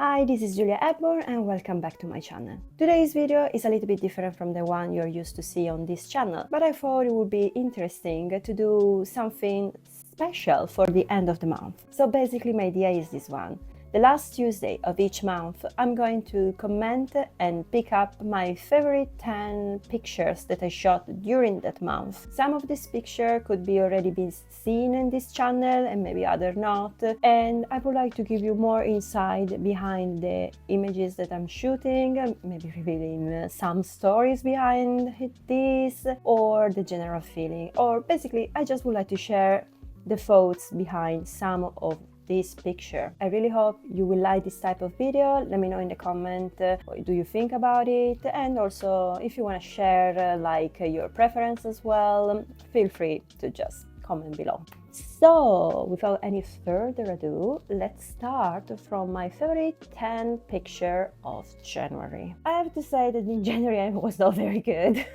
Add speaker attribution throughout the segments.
Speaker 1: Hi, this is Julia Edmore and welcome back to my channel. Today's video is a little bit different from the one you're used to see on this channel, but I thought it would be interesting to do something special for the end of the month. So basically my idea is this one. The last Tuesday of each month, I'm going to comment and pick up my favorite 10 pictures that I shot during that month. Some of these pictures could be already been seen in this channel and maybe other not. And I would like to give you more insight behind the images that I'm shooting, maybe revealing some stories behind this or the general feeling. Or basically, I just would like to share the thoughts behind some of this picture. I really hope you will like this type of video. Let me know in the comment what do you think about it, and also if you want to share your preference as well, feel free to just comment below. So without any further ado, let's start from my favorite 10 picture of January. I have to say that in January I was not very good.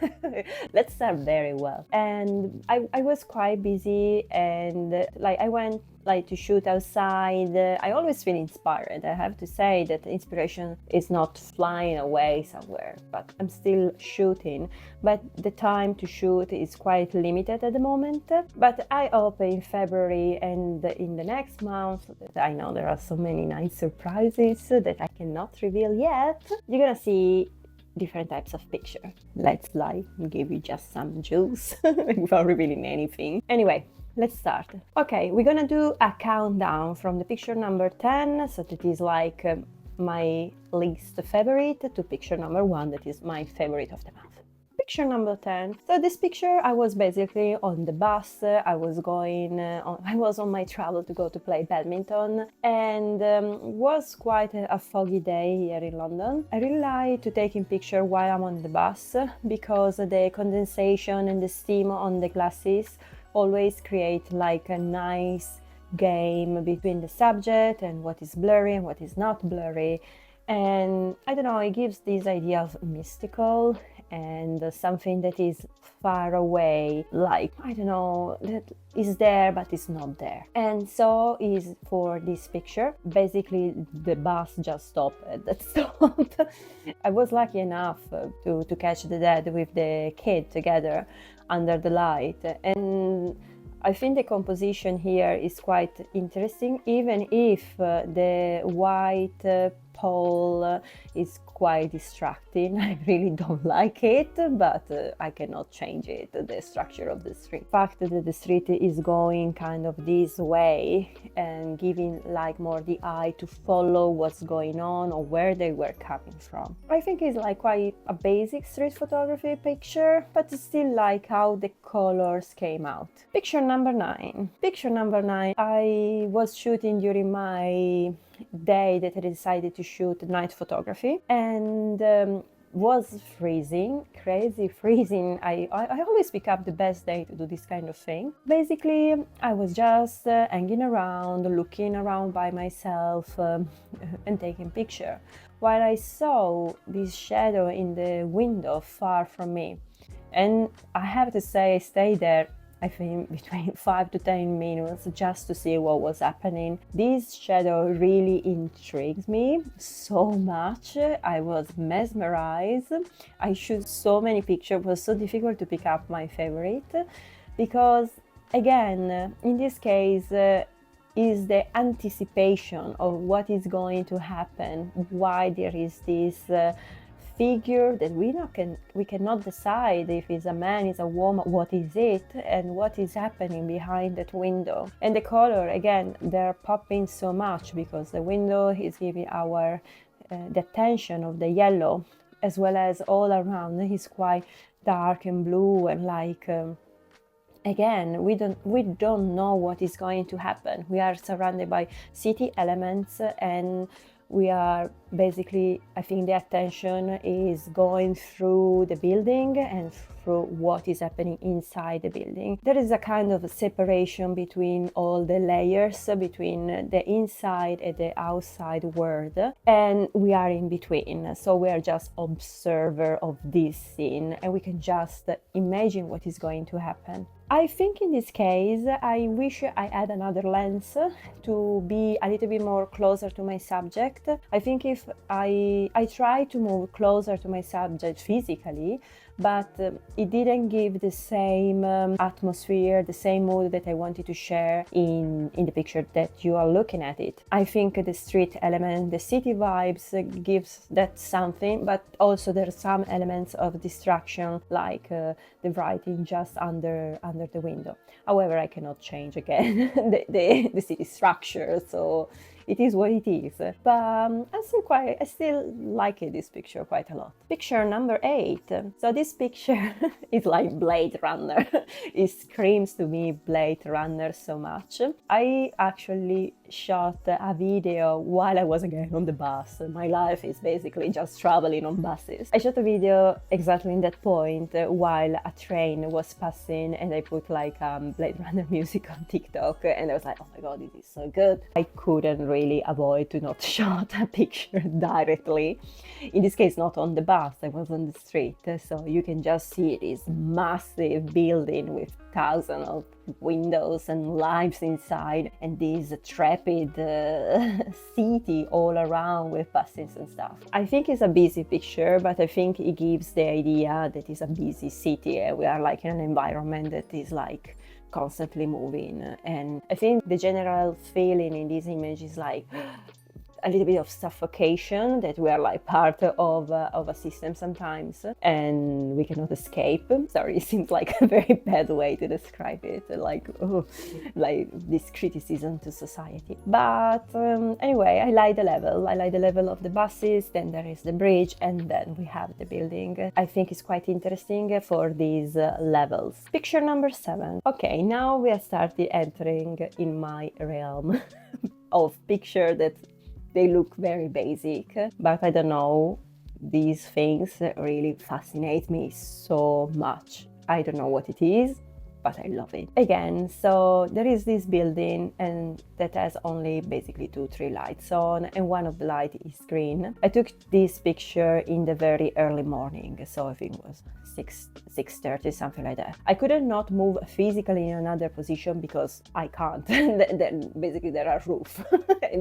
Speaker 1: Let's start very well. And I was quite busy, and I went to shoot outside. I always feel inspired. I have to say that inspiration is not flying away somewhere, but I'm still shooting. But the time to shoot is quite limited at the moment. But I hope in February and in the next month, I know there are so many nice surprises that I cannot reveal yet, you're gonna see different types of picture. Let's give you just some juice without revealing anything. Anyway, let's start. Okay, we're gonna do a countdown from the picture number 10, so that is my least favorite, to picture number 1, that is my favorite of the month. Picture number 10. So this picture, I was basically on the bus. I was on my travel to go to play badminton, and was quite a foggy day here in London. I really like to take in picture while I'm on the bus because the condensation and the steam on the glasses always create a nice game between the subject and what is blurry and what is not blurry. And I don't know, it gives this idea of mystical and something that is far away, I don't know, that is there but is not there. And so is for this picture. Basically the bus just stopped at that stop. I was lucky enough to catch the dad with the kid together under the light, and I think the composition here is quite interesting, even if the white pole is quite distracting. I really don't like it, but I cannot change it, the structure of the street. The fact that the street is going kind of this way and giving more the eye to follow what's going on or where they were coming from. I think it's quite a basic street photography picture, but still how the colors came out. Picture number 9. Picture number 9, I was shooting during my day that I decided to shoot night photography, and was freezing, crazy freezing. I always pick up the best day to do this kind of thing. Basically, I was just hanging around, looking around by myself and taking picture, while I saw this shadow in the window far from me. And I have to say, I stayed there, I think, between 5 to 10 minutes just to see what was happening. This shadow really intrigues me so much. I was mesmerized. I shoot so many pictures. It was so difficult to pick up my favorite because, again, in this case, is the anticipation of what is going to happen, why there is this figure that we cannot decide if it's a man, it's a woman, what is it, and what is happening behind that window. And the color, again, they're popping so much because the window is giving our the attention of the yellow, as well as all around is quite dark and blue, and again, we don't know what is going to happen. We are surrounded by city elements, and we are basically, I think the attention is going through the building and through what is happening inside the building. There is a kind of a separation between all the layers, between the inside and the outside world, and we are in between. So we are just observer of this scene, and we can just imagine what is going to happen. I think in this case, I wish I had another lens to be a little bit more closer to my subject. I think if I try to move closer to my subject physically, but it didn't give the same atmosphere, the same mood that I wanted to share in the picture that you are looking at it. I think the street element, the city vibes gives that something, but also there are some elements of distraction, like the writing just under the window. However, I cannot change again the city structure, so it is what it is. But I still like this picture quite a lot. Picture number 8. So this picture is like Blade Runner. It screams to me Blade Runner so much. I actually shot a video while I was again on the bus. My life is basically just traveling on buses. I shot a video exactly in that point while a train was passing, and I put like Blade Runner music on TikTok, and I was like, oh my god, this is so good. I couldn't really avoid to not shot a picture directly. In this case, not on the bus, I was on the street, so you can just see this massive building with thousands of windows and lights inside, and this trepid city all around with buses and stuff. I think it's a busy picture, but I think it gives the idea that it's a busy city. We are like in an environment that is like constantly moving, and I think the general feeling in this image is like a little bit of suffocation, that we are like part of a system sometimes and we cannot escape. Sorry, it seems like a very bad way to describe it, like this criticism to society. But anyway, I like the level of the buses, then there is the bridge, and then we have the building. I think it's quite interesting for these levels. Picture number 7. Okay, now we have started entering in my realm of picture that they look very basic, but I don't know, these things really fascinate me so much. I don't know what it is, but I love it. Again, so there is this building and that has only basically 2-3 lights on, and one of the lights is green. I took this picture in the very early morning, so I think it was 6:30, something like that. I couldn't not move physically in another position because I can't. Then basically there are roof.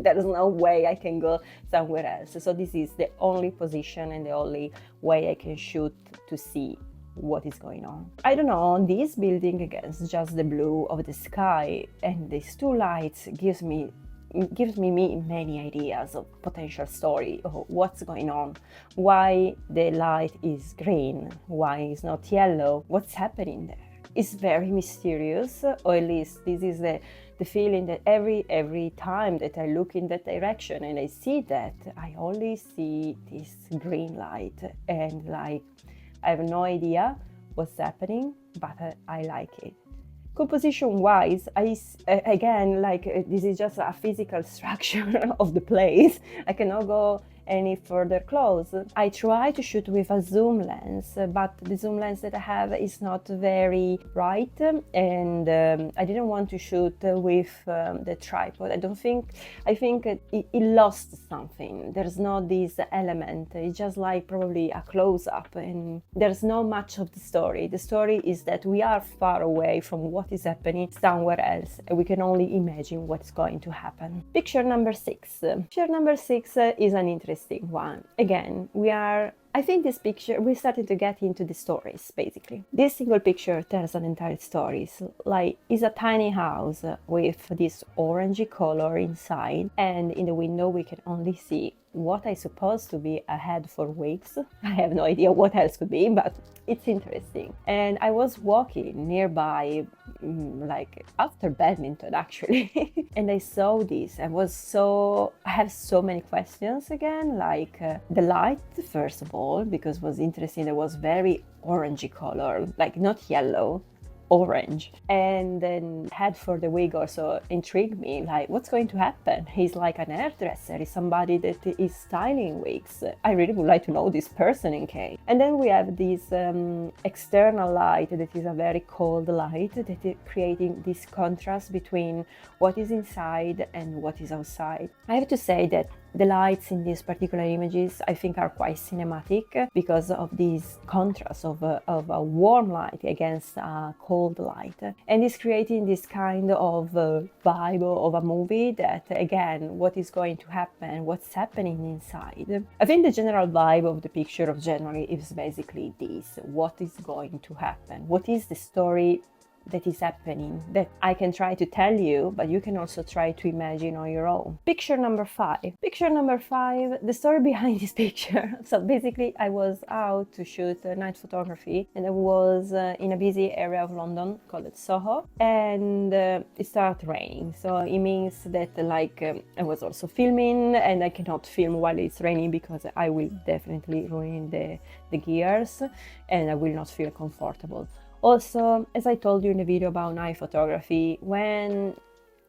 Speaker 1: There is no way I can go somewhere else. So this is the only position and the only way I can shoot to see what is going on. I don't know, on this building against just the blue of the sky and these 2 lights gives me many ideas of potential story of what's going on, why the light is green, why it's not yellow, what's happening there. It's very mysterious, or at least this is the feeling that every time that I look in that direction and I see that, I only see this green light, and like I have no idea what's happening, but I like it. Composition wise, again, this is just a physical structure of the place. I cannot go any further close. I try to shoot with a zoom lens, but the zoom lens that I have is not very bright, and I didn't want to shoot with the tripod. I think it lost something. There's not this element. It's just like probably a close-up, and there's not much of the story. The story is that we are far away from what is happening somewhere else, and we can only imagine what's going to happen. Picture number 6. Picture number 6 is an interesting one. Again, I think this picture, we started to get into the stories, basically. This single picture tells an entire story. Like, it's a tiny house with this orangey color inside, and in the window we can only see what I suppose to be a head for wigs. I have no idea what else could be, but it's interesting. And I was walking nearby, like after badminton actually, and I saw this. I have so many questions again, like the light, first of all, because it was interesting. It was very orangey color, like not yellow, orange. And then head for the wig also intrigued me, like what's going to happen? He's like an hairdresser, he's somebody that is styling wigs. I really would like to know this person in case. And then we have this external light that is a very cold light that is creating this contrast between what is inside and what is outside. I have to say that The lights in these particular images, I think, are quite cinematic because of this contrast of a warm light against a cold light. And it's creating this kind of vibe of a movie that, again, what is going to happen, what's happening inside. I think the general vibe of the picture of January is basically this: what is going to happen? What is the story that is happening that I can try to tell you, but you can also try to imagine on your own. Picture number 5. Picture number 5, the story behind this picture. So basically I was out to shoot night photography, and I was in a busy area of London called Soho, and it started raining. So it means that I was also filming, and I cannot film while it's raining because I will definitely ruin the gears and I will not feel comfortable. Also, as I told you in the video about night photography, when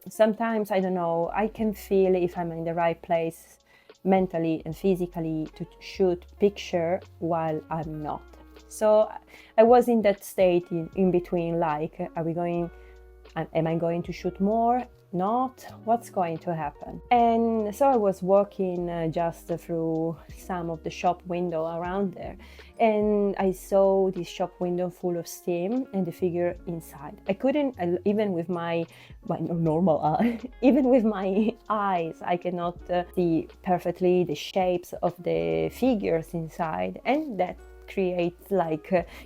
Speaker 1: sometimes, I don't know, I can feel if I'm in the right place mentally and physically to shoot picture while I'm not. So I was in that state in between, like, am I going to shoot more? Not? What's going to happen? And so I was walking just through some of the shop window around there, and I saw this shop window full of steam and the figure inside. I couldn't, even with my normal eye, even with my eyes, I cannot see perfectly the shapes of the figures inside, and that creates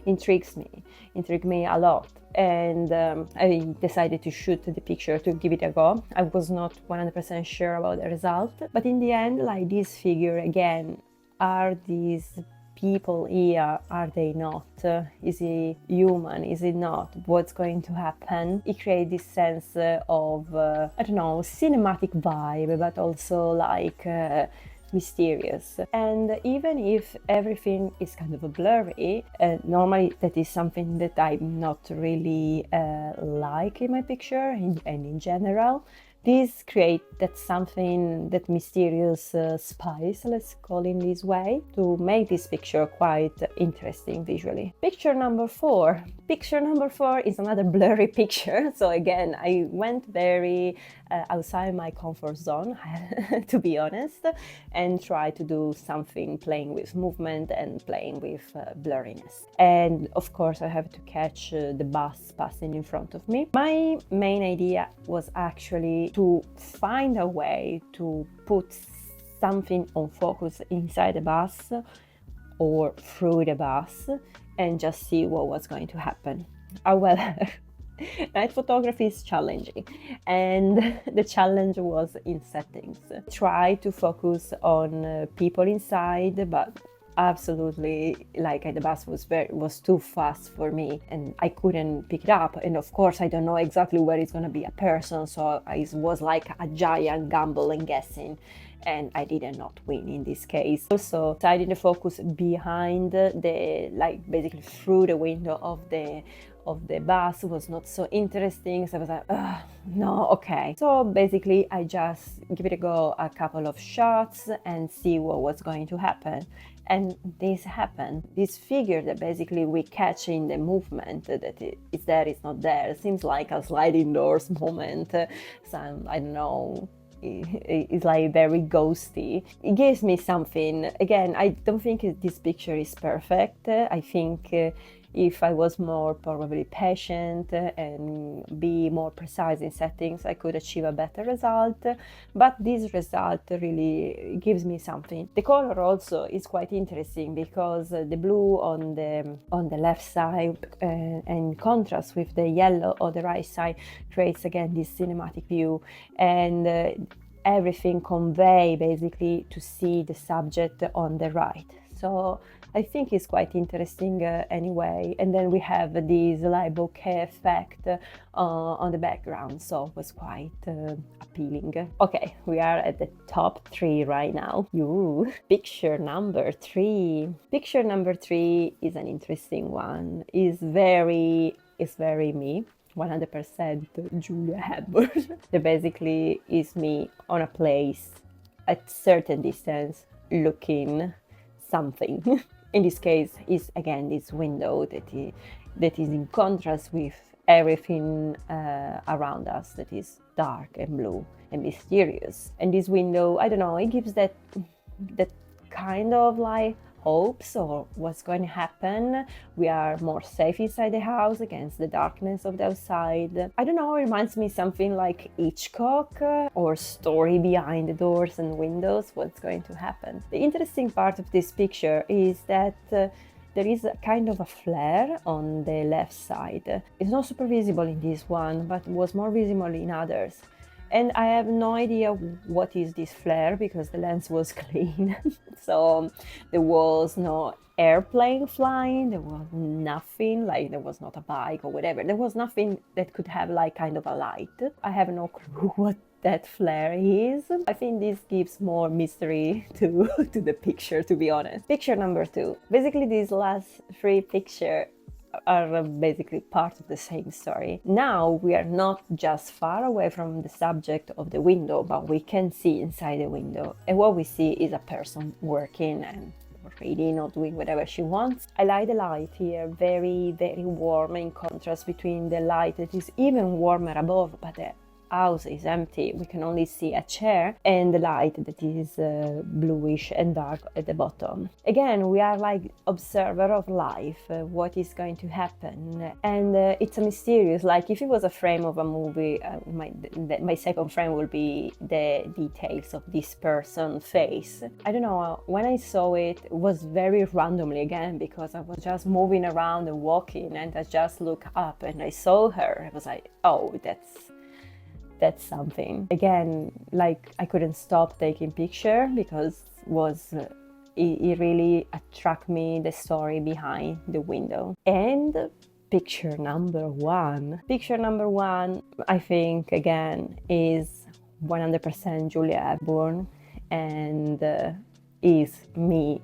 Speaker 1: intrigued me a lot. And I decided to shoot the picture to give it a go. I was not 100% sure about the result, but in the end, this figure again, are these people here? Are they not? Is he human? Is it not? What's going to happen? It creates this sense of I don't know, cinematic vibe, but also mysterious. And even if everything is kind of blurry, normally that is something that I'm not really like in my picture and in general. This creates that mysterious spice, let's call it this way, to make this picture quite interesting visually. Picture number 4. Picture number 4 is another blurry picture. So again, I went very outside my comfort zone, to be honest, and tried to do something playing with movement and playing with blurriness. And of course, I have to catch the bus passing in front of me. My main idea was actually to find a way to put something on focus inside the bus or through the bus and just see what was going to happen. However, night photography is challenging, and the challenge was in settings. Try to focus on people inside, but absolutely, the bus was too fast for me and I couldn't pick it up. And of course, I don't know exactly where it's gonna be a person, so it was like a giant gamble and guessing, and I did not win in this case. Also, decided to focus behind basically through the window of the bus was not so interesting, so I was like, no, okay. So basically I just give it a go, a couple of shots, and see what was going to happen. And this happened. This figure that basically we catch in the movement, that is there, it's not there, it seems like a sliding doors moment. Some, I don't know, it's very ghosty. It gives me something. Again, I don't think this picture is perfect. I think if I was more probably patient and be more precise in settings, I could achieve a better result. But this result really gives me something. The color also is quite interesting because the blue on the left side in contrast with the yellow on the right side creates again this cinematic view, and everything convey basically to see the subject on the right. So I think it's quite interesting anyway. And then we have this bokeh effect on the background, so it was quite appealing. Okay, we are at the top 3 right now. Picture number 3. Picture number 3 is an interesting one. It's very me. 100% Julia Hepburn. That basically is me on a place at certain distance looking something. In this case is again this window that is in contrast with everything around us that is dark and blue and mysterious. And this window, I don't know, it gives that kind of like hopes or what's going to happen. We are more safe inside the house against the darkness of the outside. I don't know, it reminds me something like Hitchcock or Story Behind the Doors and Windows, what's going to happen. The interesting part of this picture is that there is a kind of a flare on the left side. It's not super visible in this one, but was more visible in others. And I have no idea what is this flare because the lens was clean. So there was no airplane flying, there was nothing, like there was not a bike or whatever. There was nothing that could have like kind of a light. I have no clue what that flare is. I think this gives more mystery to the picture, to be honest. Picture number 2. Basically, these last 3 pictures are basically part of the same story. Now we are not just far away from the subject of the window, but we can see inside the window. And what we see is a person working and reading or doing whatever she wants. I like the light here, very, very warm, in contrast between the light that is even warmer above, but the house is empty. We can only see a chair and the light that is bluish and dark at the bottom. Again, we are like observer of life, what is going to happen, and it's a mysterious, like if it was a frame of a movie, my second frame will be the details of this person's face. I don't know, when I saw it, it was very randomly again, because I was just moving around and walking and I just looked up and I saw her. I was like, oh, that's something. Again, like I couldn't stop taking picture because it really attracted me, the story behind the window. And picture number 1. Picture number 1, I think, again, is 100% Julia Hepburn, and is me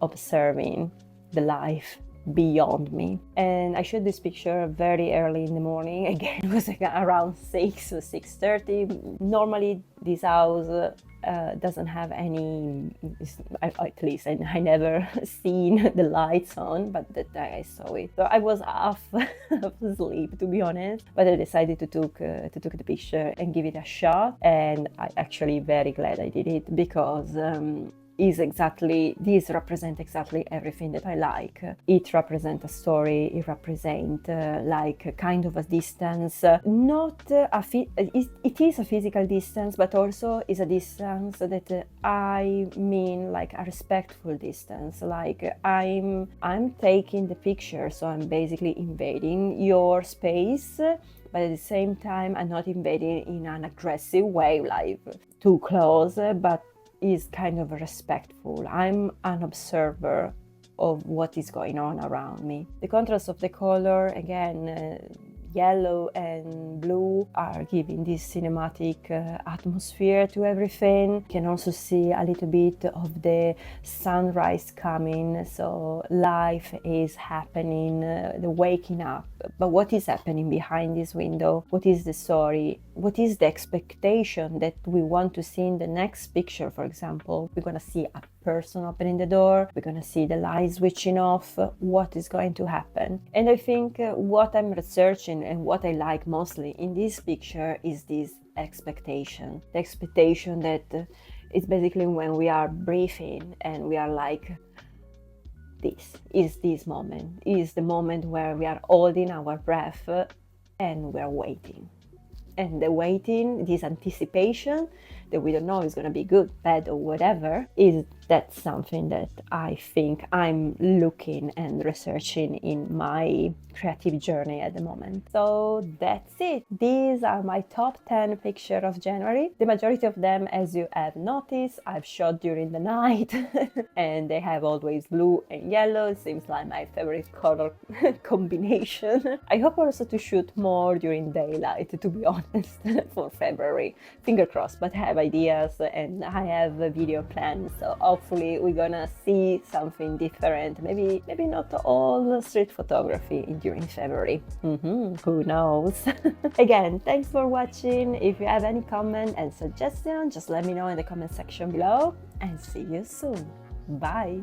Speaker 1: observing the life beyond me. And I shot this picture very early in the morning. Again, it was like around 6 or 6:30. Normally this house doesn't have any, at least I never seen the lights on, but that day I saw it. So I was half asleep, to be honest, but I decided to take the picture and give it a shot. And I actually very glad I did it, because this represents exactly everything that I like. It represents a story, it represents like a kind of a distance, it is a physical distance, but also is a distance that I mean like a respectful distance. Like I'm taking the picture, so I'm basically invading your space, but at the same time I'm not invading in an aggressive way, like too close, but is kind of respectful. I'm an observer of what is going on around me. The contrast of the color, again, yellow and blue, are giving this cinematic atmosphere to everything. You can also see a little bit of the sunrise coming, so life is happening, the waking up. But what is happening behind this window? What is the story? What is the expectation that we want to see in the next picture? For example, we're gonna see a person opening the door, we're gonna see the light switching off. What is going to happen? And I think what I'm researching and what I like mostly in this picture is this expectation. The expectation that it's basically when we are breathing and we are like, this is the moment where we are holding our breath and we're waiting. And the waiting, this anticipation that we don't know is going to be good, bad, or whatever, that's something that I think I'm looking and researching in my creative journey at the moment. So that's it. These are my top 10 pictures of January. The majority of them, as you have noticed, I've shot during the night and they have always blue and yellow. It seems like my favorite color combination. I hope also to shoot more during daylight, to be honest, for February. Finger crossed, but I have ideas and I have a video plan, so hopefully we're gonna see something different. Maybe not all street photography during February. Who knows? Again, thanks for watching. If you have any comment and suggestion, just let me know in the comment section below, and see you soon. Bye.